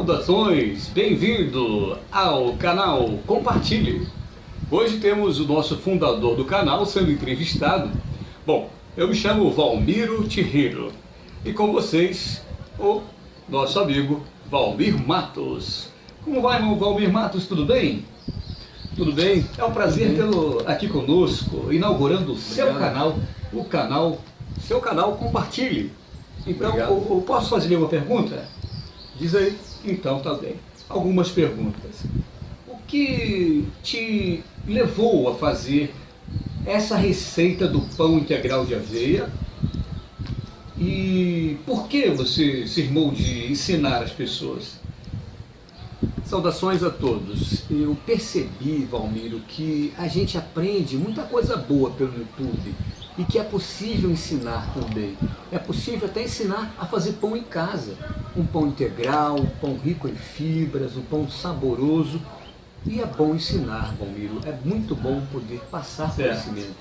Saudações, bem-vindo ao canal Compartilhe. Hoje temos o nosso fundador do canal sendo entrevistado. Bom, eu me chamo Valmiro Tirreiro e com vocês o nosso amigo Valmir Matos. Como vai, irmão Valmir Matos? Tudo bem? Tudo bem? É um prazer tê-lo aqui conosco, inaugurando o seu canal, seu canal Compartilhe. Então, eu posso fazer uma pergunta? Diz aí. Então, tá bem. Algumas perguntas. O que te levou a fazer essa receita do pão integral de aveia? E por que você se irmou de ensinar as pessoas? Saudações a todos. Eu percebi, Valmiro, que a gente aprende muita coisa boa pelo YouTube e que é possível ensinar também. É possível até ensinar a fazer pão em casa. Um pão integral, um pão rico em fibras, um pão saboroso. E é bom ensinar, Valmiro. É muito bom poder passar conhecimento.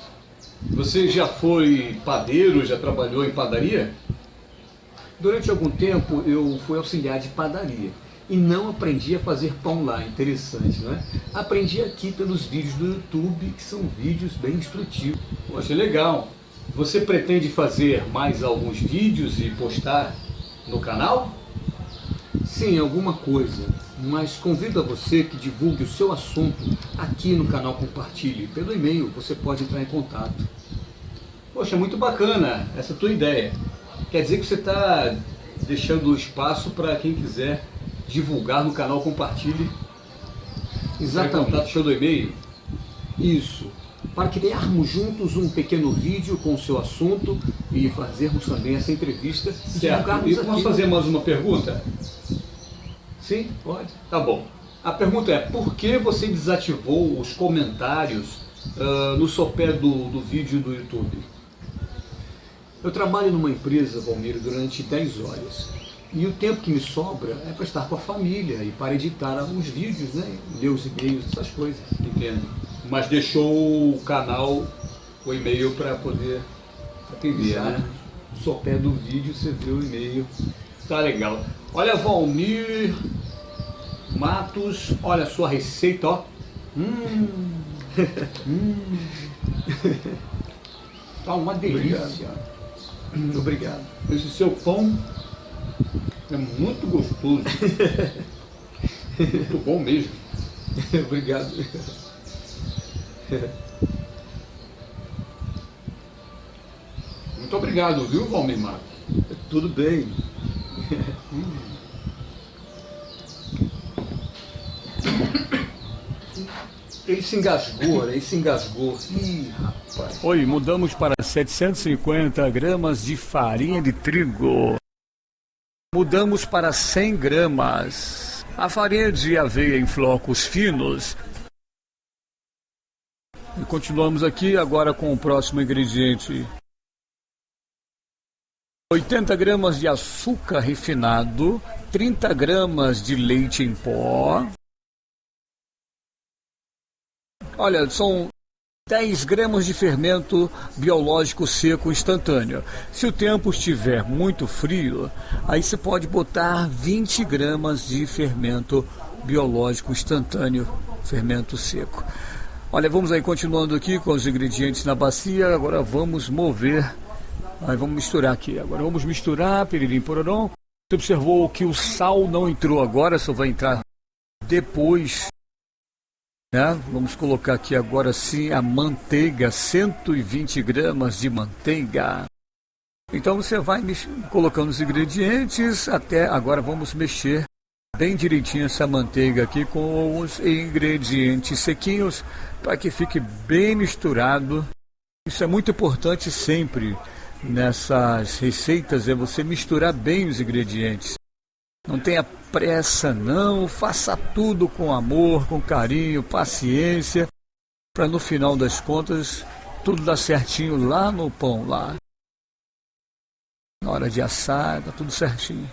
Você já foi padeiro, já trabalhou em padaria? Durante algum tempo eu fui auxiliar de padaria. E não aprendi a fazer pão lá, interessante, não é? Aprendi aqui pelos vídeos do YouTube, que são vídeos bem instrutivos. Poxa, legal. Você pretende fazer mais alguns vídeos e postar no canal? Sim, alguma coisa, mas convido a você que divulgue o seu assunto aqui no canal Compartilhe. Pelo e-mail você pode entrar em contato. Poxa, muito bacana essa tua ideia. Quer dizer que você está deixando espaço para quem quiser divulgar no canal Compartilhe. Exatamente. Contato, show do e-mail. Isso. Para criarmos juntos um pequeno vídeo com o seu assunto e fazermos também essa entrevista. Certo. E posso fazer mais uma pergunta? Sim, pode. Tá bom. A pergunta é, por que você desativou os comentários no sopé do vídeo do YouTube? Eu trabalho numa empresa, Valmiro, durante 10 horas. E o tempo que me sobra é para estar com a família e para editar alguns vídeos, né? Ler os e-mails, essas coisas. Entendo. Mas deixou o canal, o e-mail para poder atender, né? No sopé do vídeo você vê o e-mail. Tá legal. Olha, Valmir Matos, olha a sua receita, ó. Tá uma delícia. Obrigado. Esse seu pão é muito gostoso. Muito bom mesmo. Obrigado. Muito obrigado, viu, Valmir Matos? Tudo bem. Ele se engasgou, né? Ele se engasgou. Ih, rapaz. Oi, mudamos para 750 gramas de farinha de trigo. Mudamos para 100 gramas. A farinha de aveia em flocos finos. E continuamos aqui agora com o próximo ingrediente. 80 gramas de açúcar refinado, 30 gramas de leite em pó. Olha, são 10 gramas de fermento biológico seco instantâneo. Se o tempo estiver muito frio, aí você pode botar 20 gramas de fermento biológico instantâneo, fermento seco. Olha, vamos aí continuando aqui com os ingredientes na bacia. Agora vamos mover. Aí vamos misturar aqui. Agora vamos misturar, piririm pororó. Você observou que o sal não entrou agora, só vai entrar depois. Né? Vamos colocar aqui agora sim a manteiga, 120 gramas de manteiga. Então você vai colocando os ingredientes, até agora vamos mexer bem direitinho essa manteiga aqui com os ingredientes sequinhos, para que fique bem misturado. Isso é muito importante sempre nessas receitas, é você misturar bem os ingredientes. Não tenha pressa não, faça tudo com amor, com carinho, paciência, para no final das contas tudo dar certinho lá no pão, lá. Na hora de assar, tá tudo certinho.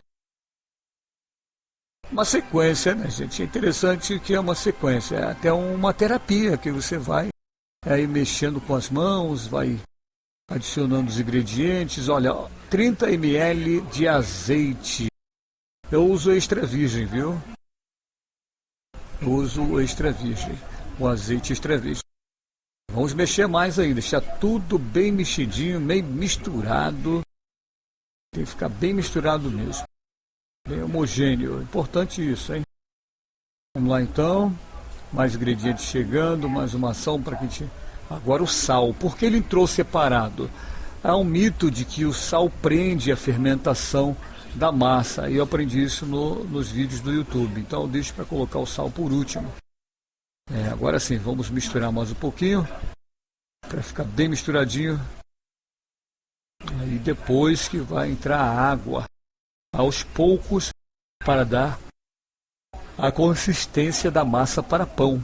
Uma sequência, né, gente? É interessante que é uma sequência, é até uma terapia que você vai aí mexendo com as mãos, vai adicionando os ingredientes. Olha, 30 ml de azeite. Eu uso extra virgem, viu? Eu uso o extra virgem, o azeite extra virgem. Vamos mexer mais ainda, deixar tudo bem mexidinho, meio misturado. Tem que ficar bem misturado mesmo. Bem homogêneo. Importante isso, hein? Vamos lá então. Mais ingredientes chegando, mais uma ação para que a gente... Agora o sal. Por que ele entrou separado? Há um mito de que o sal prende a fermentação da massa. E eu aprendi isso nos vídeos do YouTube. Então eu deixo para colocar o sal por último. Agora sim, vamos misturar mais um pouquinho. Para ficar bem misturadinho. Aí depois que vai entrar a água. Aos poucos, para dar a consistência da massa para pão.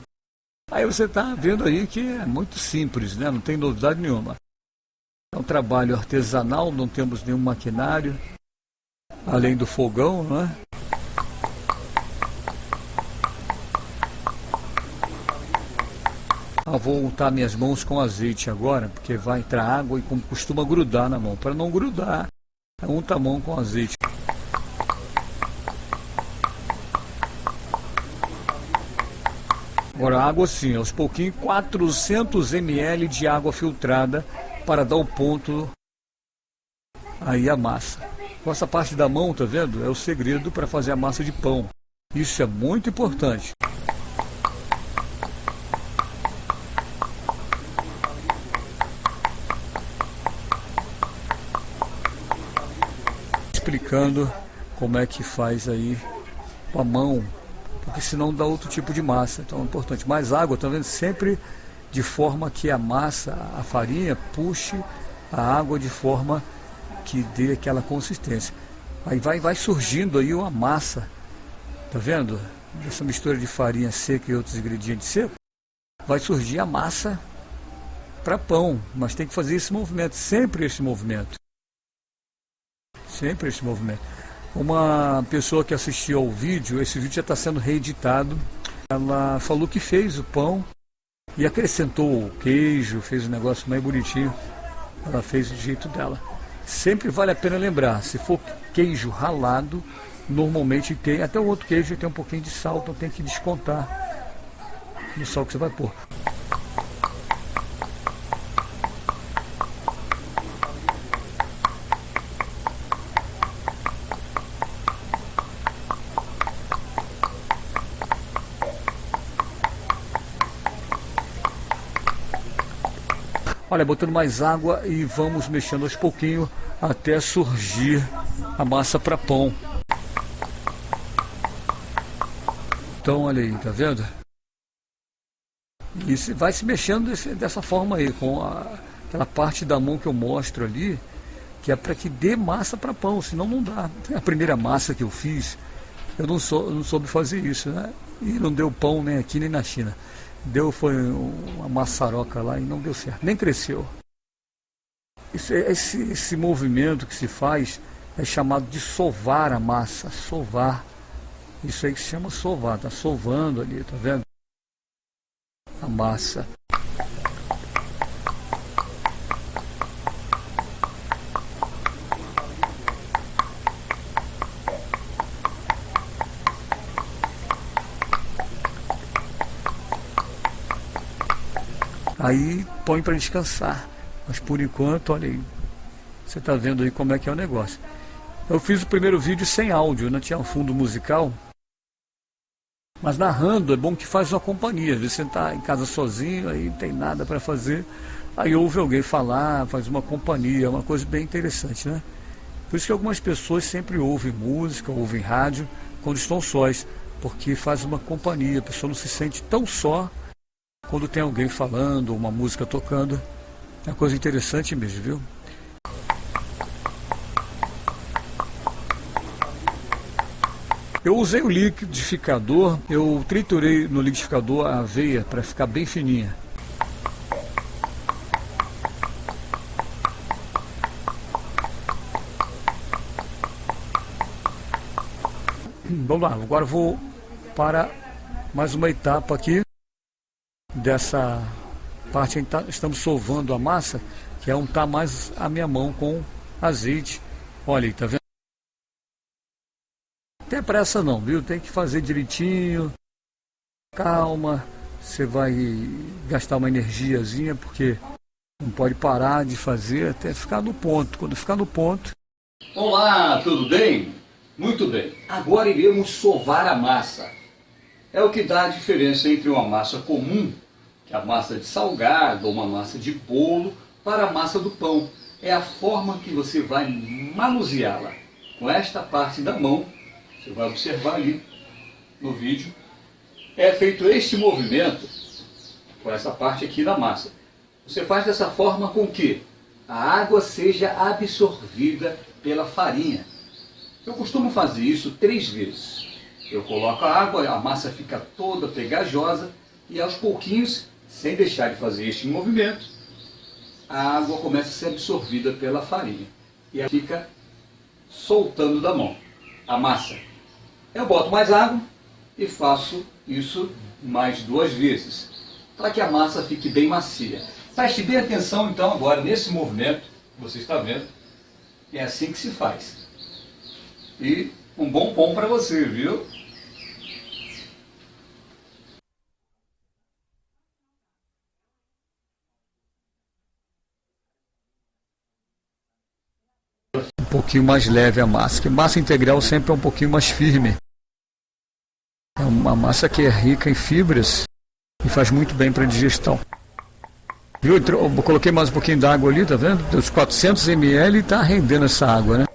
Aí você está vendo aí que é muito simples, né? Não tem novidade nenhuma. É um trabalho artesanal, não temos nenhum maquinário, além do fogão, né? Vou untar minhas mãos com azeite agora, porque vai entrar água e como costuma grudar na mão. Para não grudar, unta a mão com azeite. Agora a água assim, aos pouquinhos, 400 ml de água filtrada para dar o ponto aí a massa. Com essa parte da mão, tá vendo? É o segredo para fazer a massa de pão. Isso é muito importante. Explicando como é que faz aí com a mão. Porque senão dá outro tipo de massa. Então é importante. Mais água, tá vendo? Sempre de forma que a massa, a farinha, puxe a água de forma que dê aquela consistência. Aí vai surgindo aí uma massa. Tá vendo? Essa mistura de farinha seca e outros ingredientes secos. Vai surgir a massa para pão. Mas tem que fazer esse movimento. Sempre esse movimento. Sempre esse movimento. Uma pessoa que assistiu ao vídeo, esse vídeo já está sendo reeditado, ela falou que fez o pão e acrescentou o queijo, fez um negócio mais bonitinho, ela fez do jeito dela. Sempre vale a pena lembrar, se for queijo ralado, normalmente tem, até o outro queijo tem um pouquinho de sal, então tem que descontar no sal que você vai pôr. Olha, botando mais água e vamos mexendo aos pouquinhos até surgir a massa para pão. Então, olha aí, tá vendo? E vai se mexendo dessa forma aí, com aquela parte da mão que eu mostro ali, que é para que dê massa para pão, senão não dá. A primeira massa que eu fiz, eu não soube fazer isso, né? E não deu pão nem aqui nem na China. Foi uma maçaroca lá e não deu certo, nem cresceu. Esse movimento que se faz é chamado de sovar a massa, sovar. Isso aí que se chama sovar, tá sovando ali, tá vendo? A massa. Aí põe para descansar. Mas por enquanto, olha aí, você está vendo aí como é que é o negócio. Eu fiz o primeiro vídeo sem áudio, não tinha um fundo musical. Mas narrando é bom que faz uma companhia. Às vezes você está em casa sozinho, aí não tem nada para fazer. Aí ouve alguém falar, faz uma companhia, é uma coisa bem interessante, né? Por isso que algumas pessoas sempre ouvem música, ouvem rádio, quando estão sós. Porque faz uma companhia, a pessoa não se sente tão só quando tem alguém falando, uma música tocando. É uma coisa interessante mesmo, viu? Eu usei o liquidificador, eu triturei no liquidificador a aveia para ficar bem fininha. Vamos lá, agora eu vou para mais uma etapa aqui dessa parte em que estamos sovando a massa, que é untar mais a minha mão com azeite. Olha aí, tá vendo? Tem pressa não, viu? Tem que fazer direitinho, calma. Você vai gastar uma energiazinha, porque não pode parar de fazer até ficar no ponto. Quando ficar no ponto... Olá, tudo bem? Muito bem. Agora iremos sovar a massa. É o que dá a diferença entre uma massa comum, que é a massa de salgado, ou uma massa de bolo, para a massa do pão. É a forma que você vai manuseá-la. Com esta parte da mão, você vai observar ali no vídeo, é feito este movimento com essa parte aqui da massa. Você faz dessa forma com que a água seja absorvida pela farinha. Eu costumo fazer isso 3 vezes. Eu coloco a água, a massa fica toda pegajosa e aos pouquinhos, sem deixar de fazer este movimento, a água começa a ser absorvida pela farinha e ela fica soltando da mão a massa. Eu boto mais água e faço isso mais 2 vezes, para que a massa fique bem macia. Preste bem atenção então agora nesse movimento que você está vendo. É assim que se faz. E um bom pão para você, viu? Um pouquinho mais leve a massa, porque massa integral sempre é um pouquinho mais firme. É uma massa que é rica em fibras e faz muito bem para a digestão. Viu? Eu coloquei mais um pouquinho d'água ali, tá vendo? Dos 400 ml está rendendo essa água, né?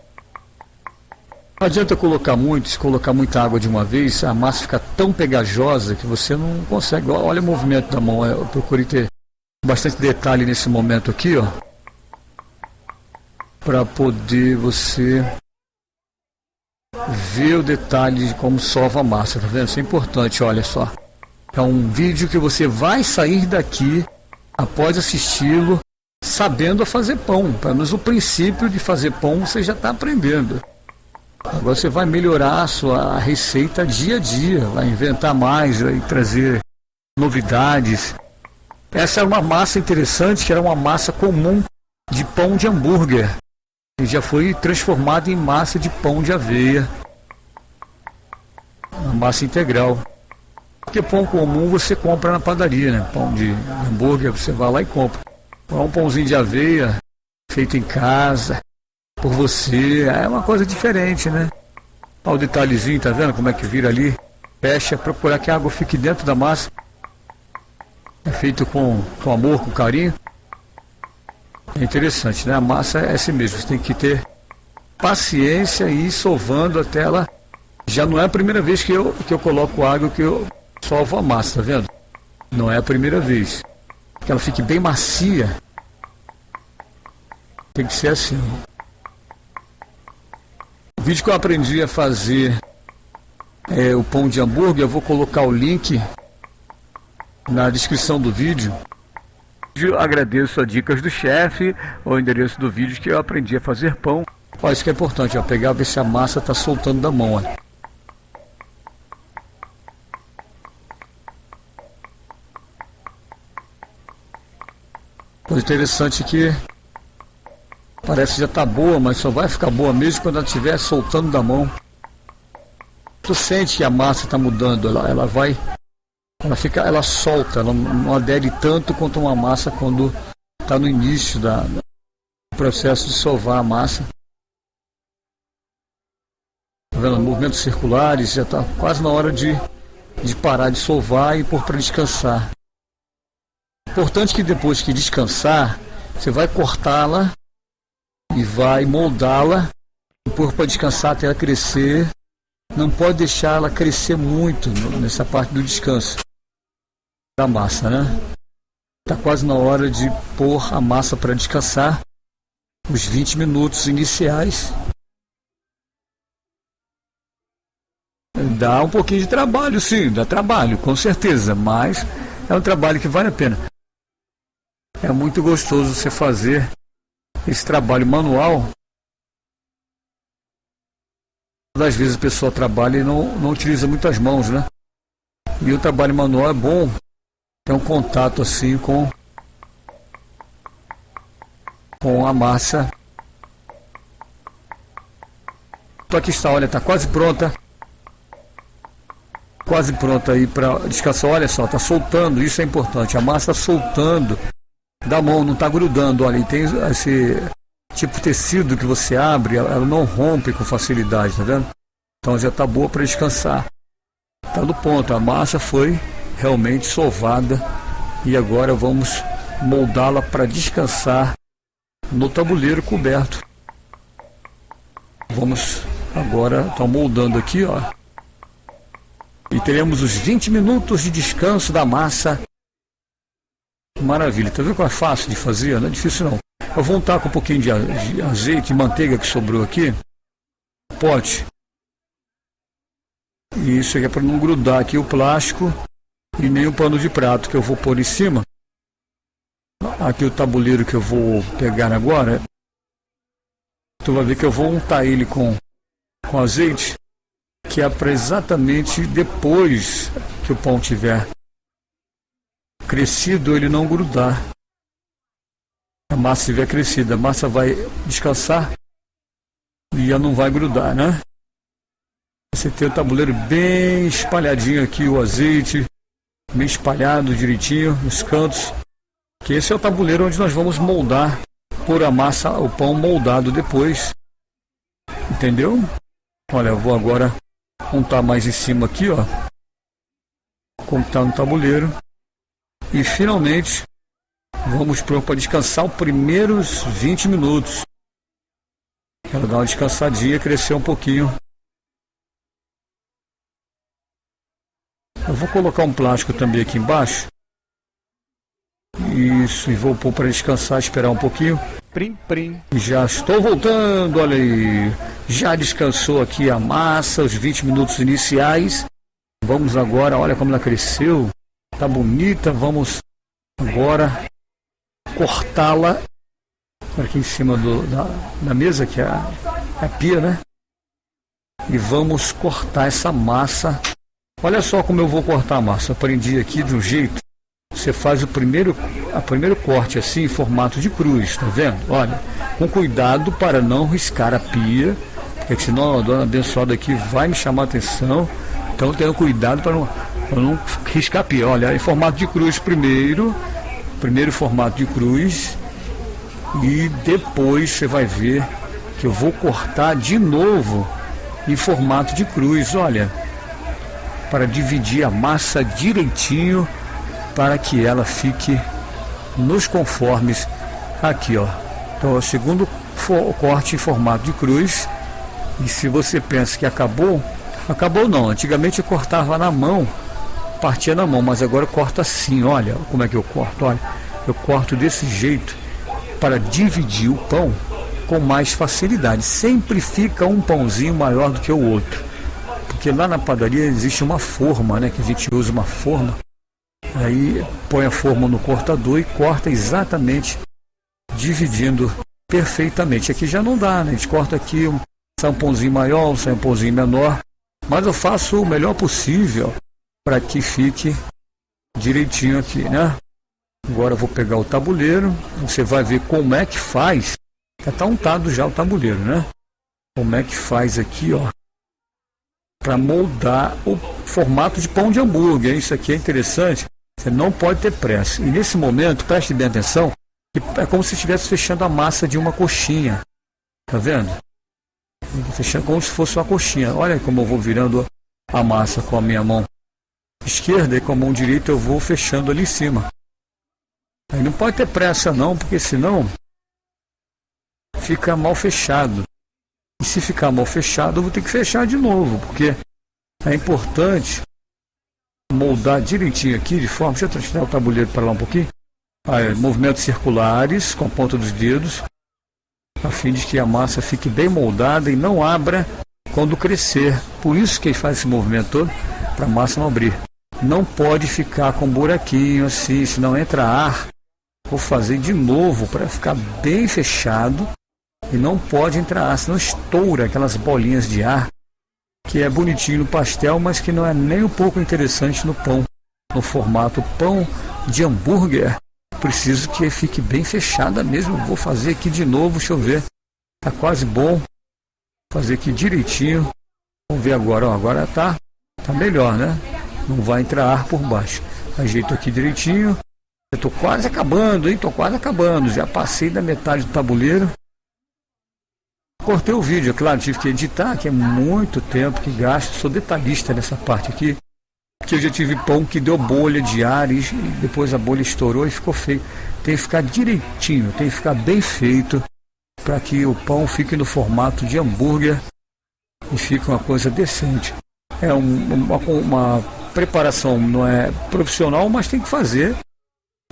Não adianta colocar muito, se colocar muita água de uma vez, a massa fica tão pegajosa que você não consegue. Olha o movimento da mão, eu procurei ter bastante detalhe nesse momento aqui, ó, para poder você ver o detalhe de como sova a massa, tá vendo? Isso é importante, olha só. É um vídeo que você vai sair daqui após assisti-lo sabendo a fazer pão. Pelo menos o princípio de fazer pão você já está aprendendo. Agora você vai melhorar a sua receita dia a dia, vai inventar mais, vai trazer novidades. Essa é uma massa interessante, que era uma massa comum de pão de hambúrguer. E já foi transformada em massa de pão de aveia. Uma massa integral. Porque pão comum você compra na padaria, né? Pão de hambúrguer você vai lá e compra. Um pãozinho de aveia, feito em casa, por você, é uma coisa diferente, né? Olha o detalhezinho, tá vendo como é que vira ali? Fecha, procurar que a água fique dentro da massa. É feito com amor, com carinho. É interessante, né? A massa é assim mesmo, você tem que ter paciência e ir sovando até ela. Já não é a primeira vez que eu coloco água que eu sovo a massa, tá vendo? Não é a primeira vez. Que ela fique bem macia. Tem que ser assim. O vídeo que eu aprendi a fazer o pão de hambúrguer, eu vou colocar o link na descrição do vídeo. Eu agradeço a Dicas do Chefe, o endereço do vídeo que eu aprendi a fazer pão. Olha, isso que é importante, ó, pegar, ver se a massa está soltando da mão, ó. Coisa interessante que parece que já está boa, mas só vai ficar boa mesmo quando ela estiver soltando da mão. Tu sente que a massa está mudando, ela solta, ela não adere tanto quanto uma massa quando está no início do processo de sovar a massa. Tá vendo? Movimentos circulares, já está quase na hora de parar de sovar e pôr para descansar. Importante que depois que descansar, você vai cortá-la e vai moldá-la e pôr para descansar até ela crescer. Não pode deixar ela crescer muito nessa parte do descanso da massa, né? Está quase na hora de pôr a massa para descansar, os 20 minutos iniciais. Dá um pouquinho de trabalho, sim, dá trabalho, com certeza, mas é um trabalho que vale a pena. É muito gostoso você fazer esse trabalho manual. Às vezes a pessoa trabalha e não utiliza muito as mãos, né? E o trabalho manual é bom, tem um contato assim com a massa. Então aqui está, olha, está quase pronta quase pronta aí para descansar. Olha só, tá soltando, isso é importante. A massa tá soltando da mão, não tá grudando. Olha, e tem esse tipo de tecido que você abre, ela não rompe com facilidade, tá vendo? Então já tá boa para descansar. Tá no ponto, a massa foi realmente sovada e agora vamos moldá-la para descansar no tabuleiro coberto. Vamos agora, tá moldando aqui, ó. E teremos os 20 minutos de descanso da massa. Maravilha, tá vendo como é fácil de fazer? Não é difícil não. Eu vou untar com um pouquinho de azeite, de manteiga que sobrou aqui. Pote. E isso aqui é para não grudar aqui o plástico e nem o pano de prato que eu vou pôr em cima. Aqui o tabuleiro que eu vou pegar agora. Tu vai ver que eu vou untar ele com azeite, que é para exatamente depois que o pão tiver crescido, ele não grudar. A massa estiver crescida, a massa vai descansar e ela não vai grudar, né? Você tem o tabuleiro bem espalhadinho aqui, o azeite bem espalhado direitinho nos cantos, que esse é o tabuleiro onde nós vamos moldar, pôr a massa, o pão moldado depois, entendeu? Olha, eu vou agora untar mais em cima aqui, ó, como está no tabuleiro, e finalmente vamos para descansar os primeiros 20 minutos. Quero dar uma descansadinha, crescer um pouquinho. Eu vou colocar um plástico também aqui embaixo. Isso, e vou pôr para descansar, esperar um pouquinho. Prim, prim. Já estou voltando, olha aí. Já descansou aqui a massa, os 20 minutos iniciais. Vamos agora, olha como ela cresceu. Tá bonita, vamos agora cortá-la aqui em cima da mesa, que é a pia, né? E vamos cortar essa massa. Olha só como eu vou cortar a massa. Eu aprendi aqui de um jeito. Você faz o primeiro corte assim, em formato de cruz, tá vendo? Olha, com cuidado para não riscar a pia, porque senão a dona abençoada aqui vai me chamar a atenção. Então tenha cuidado para não riscar a pia. Olha, em formato de cruz primeiro formato de cruz, e depois você vai ver que eu vou cortar de novo em formato de cruz, olha, para dividir a massa direitinho, para que ela fique nos conformes aqui, ó. Então é o segundo corte em formato de cruz. E se você pensa que acabou não. Antigamente eu cortava na mão, partia na mão, mas agora eu corto assim, olha como é que eu corto, olha. Eu corto desse jeito para dividir o pão com mais facilidade. Sempre fica um pãozinho maior do que o outro. Porque lá na padaria existe uma forma, né? Que a gente usa uma forma. Aí põe a forma no cortador e corta exatamente, dividindo perfeitamente. Aqui já não dá, né? A gente corta aqui, sai um pãozinho maior, sai um pãozinho menor. Mas eu faço o melhor possível para que fique direitinho aqui, né? Agora eu vou pegar o tabuleiro. Você vai ver como é que faz. Já está untado já o tabuleiro, né? Como é que faz aqui, ó, para moldar o formato de pão de hambúrguer. Isso aqui é interessante. Você não pode ter pressa. E nesse momento, preste bem atenção, que é como se estivesse fechando a massa de uma coxinha. Tá vendo? Fechando como se fosse uma coxinha. Olha como eu vou virando a massa com a minha mão esquerda, e com a mão direita eu vou fechando ali em cima. Aí não pode ter pressa não, porque senão fica mal fechado. E se ficar mal fechado, eu vou ter que fechar de novo, porque é importante moldar direitinho aqui, de forma... Deixa eu tirar o tabuleiro para lá um pouquinho. Aí, movimentos circulares com a ponta dos dedos, a fim de que a massa fique bem moldada e não abra quando crescer. Por isso que ele faz esse movimento todo, para a massa não abrir. Não pode ficar com um buraquinho assim, senão entra ar. Vou fazer de novo para ficar bem fechado. E não pode entrar ar, senão estoura aquelas bolinhas de ar, que é bonitinho no pastel, mas que não é nem um pouco interessante no pão. No formato pão de hambúrguer, preciso que fique bem fechada mesmo. Vou fazer aqui de novo, deixa eu ver. Tá quase bom. Vou fazer aqui direitinho. Vamos ver agora, ó, agora tá melhor, né? não vai entrar ar por baixo. Ajeito aqui direitinho. Eu tô quase acabando, hein? Tô quase acabando. Já passei da metade do tabuleiro. Cortei o vídeo, é claro, tive que editar, que é muito tempo que gasto. Sou detalhista nessa parte aqui. Que eu já tive pão que deu bolha de ar e depois a bolha estourou e ficou feio. Tem que ficar direitinho, tem que ficar bem feito para que o pão fique no formato de hambúrguer e fique uma coisa decente. É uma preparação, não é profissional, mas tem que fazer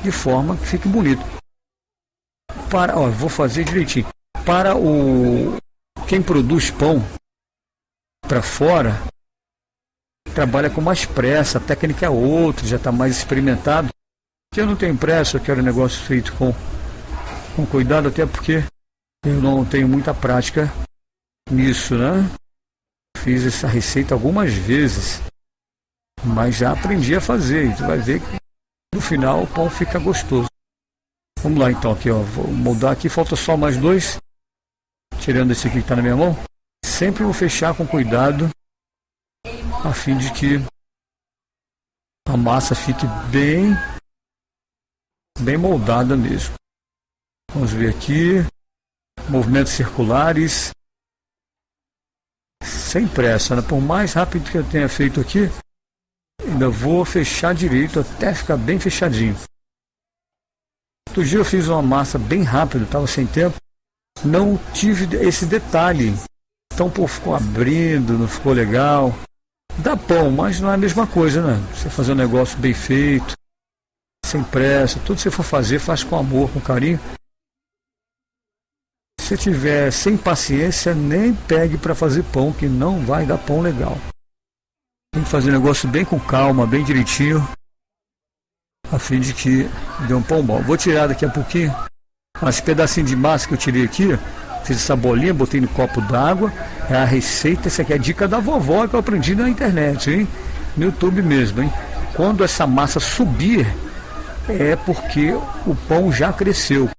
de forma que fique bonito. Vou fazer direitinho. Para quem produz pão para fora, trabalha com mais pressa, a técnica é outra, já está mais experimentado. Eu não tenho pressa, eu quero um negócio feito com cuidado, até porque eu não tenho muita prática nisso, né? Fiz essa receita algumas vezes, mas já aprendi a fazer, e tu vai ver que no final o pão fica gostoso. Vamos lá então, aqui ó, vou moldar aqui, falta só mais dois, tirando esse aqui que está na minha mão. Sempre vou fechar com cuidado, a fim de que a massa fique bem moldada mesmo. Vamos ver aqui, movimentos circulares, sem pressa, né? Por mais rápido que eu tenha feito aqui, ainda vou fechar direito até ficar bem fechadinho. Outro dia eu fiz uma massa bem rápido, estava sem tempo, não tive esse detalhe, então pô, ficou abrindo, não ficou legal. Dá pão, mas não é a mesma coisa, né? Você fazer um negócio bem feito, sem pressa, tudo que você for fazer, faz com amor, com carinho. Se tiver sem paciência, nem pegue para fazer pão, que não vai dar pão legal. Tem que fazer um negócio bem com calma, bem direitinho, a fim de que dê um pão bom. Vou tirar daqui a pouquinho esse pedacinho de massa que eu tirei aqui, fiz essa bolinha, botei no copo d'água. É a receita, essa aqui é a dica da vovó que eu aprendi na internet, hein? No YouTube mesmo, hein? Quando essa massa subir, é porque o pão já cresceu.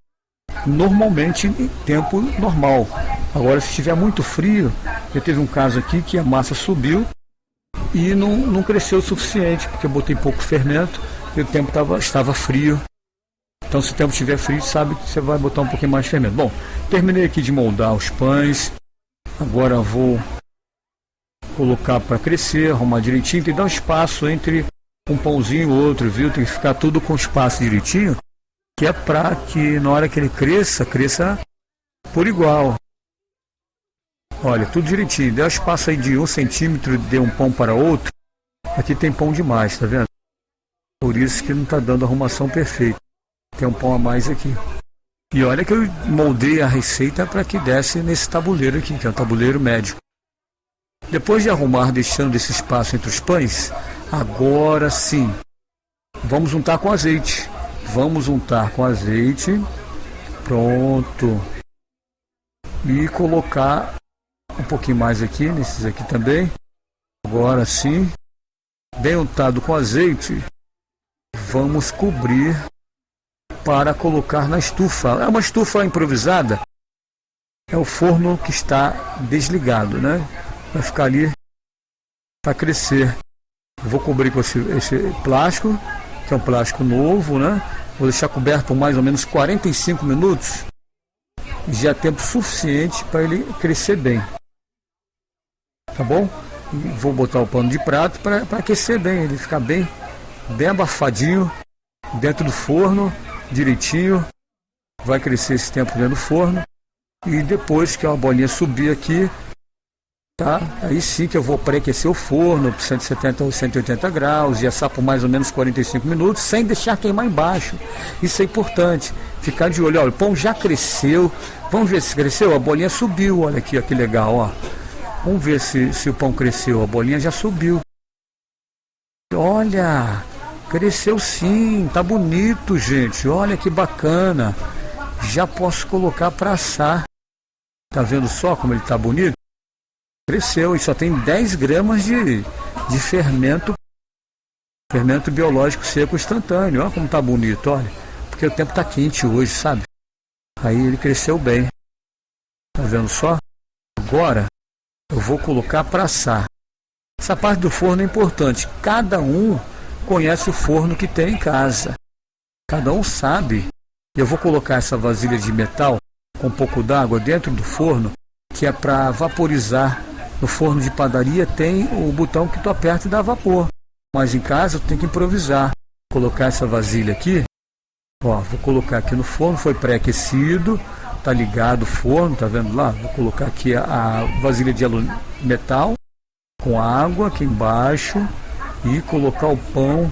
Normalmente em tempo normal. Agora, se estiver muito frio, eu teve um caso aqui que a massa subiu e não cresceu o suficiente, porque eu botei pouco fermento e o tempo estava frio. Então, se o tempo estiver frio, sabe que você vai botar um pouquinho mais de fermento. Bom, terminei aqui de moldar os pães. Agora vou colocar para crescer, arrumar direitinho. Tem que dar um espaço entre um pãozinho e outro, viu? Tem que ficar tudo com espaço direitinho, que é para que na hora que ele cresça por igual. Olha, tudo direitinho. Deu espaço aí de 1 centímetro de um pão para outro. Aqui tem pão demais, tá vendo? Por isso que não está dando a arrumação perfeita. Tem um pão a mais aqui. E olha que eu moldei a receita para que desse nesse tabuleiro aqui, que é um tabuleiro médio. Depois de arrumar, deixando esse espaço entre os pães, agora sim, vamos untar com azeite. Vamos untar com azeite. Pronto. E colocar um pouquinho mais aqui, nesses aqui também. Agora sim, bem untado com azeite, vamos cobrir para colocar na estufa. É uma estufa improvisada. É o forno que está desligado, né? Vai ficar ali para crescer. Vou cobrir com esse plástico, que é um plástico novo, né? Vou deixar coberto por mais ou menos 45 minutos. Já é tempo suficiente para ele crescer bem. Tá bom? E vou botar o pano de prato para aquecer bem, ele ficar bem abafadinho dentro do forno, direitinho. Vai crescer esse tempo dentro do forno. E depois que a bolinha subir aqui, tá? Aí sim que eu vou pré-aquecer o forno por 170 ou 180 graus e assar por mais ou menos 45 minutos, sem deixar queimar embaixo. Isso é importante, ficar de olho. Olha, o pão já cresceu. Vamos ver se cresceu. A bolinha subiu, olha aqui, ó, que legal, ó. Vamos ver se o pão cresceu. A bolinha já subiu. Olha, cresceu sim, tá bonito, gente. Olha que bacana. Já posso colocar para assar. Tá vendo só como ele tá bonito? Cresceu e só tem 10 gramas de fermento biológico seco instantâneo. Olha como tá bonito, olha. Porque o tempo tá quente hoje, sabe? Aí ele cresceu bem. Tá vendo só? Agora eu vou colocar para assar. Essa parte do forno é importante. Cada um conhece o forno que tem em casa. Cada um sabe. Eu vou colocar essa vasilha de metal com um pouco d'água dentro do forno, que é para vaporizar. No forno de padaria tem o botão que tu aperta e dá vapor. Mas em casa tu tem que improvisar. Vou colocar essa vasilha aqui. Ó, vou colocar aqui no forno, foi pré-aquecido. Tá ligado o forno, tá vendo lá? Vou colocar aqui a vasilha de metal com água aqui embaixo e colocar o pão.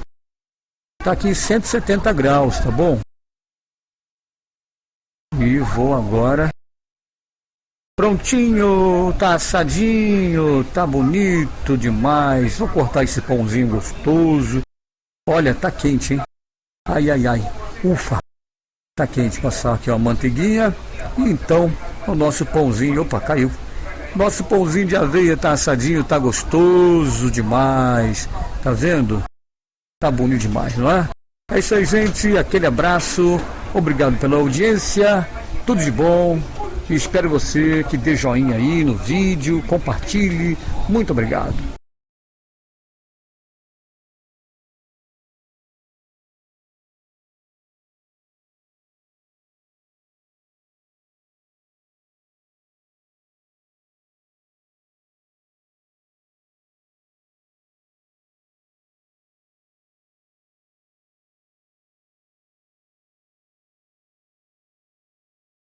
Tá aqui em 170 graus, tá bom? E vou agora. Prontinho, tá assadinho, tá bonito demais. Vou cortar esse pãozinho gostoso. Olha, tá quente, hein? Ai, ai, ai. Ufa. Tá quente. Passar aqui a manteiguinha. E então, o nosso pãozinho. Opa, caiu. Nosso pãozinho de aveia tá assadinho, tá gostoso demais. Tá vendo? Tá bonito demais, não é? É isso aí, gente. Aquele abraço. Obrigado pela audiência. Tudo de bom. E espero você que dê joinha aí no vídeo, compartilhe. Muito obrigado.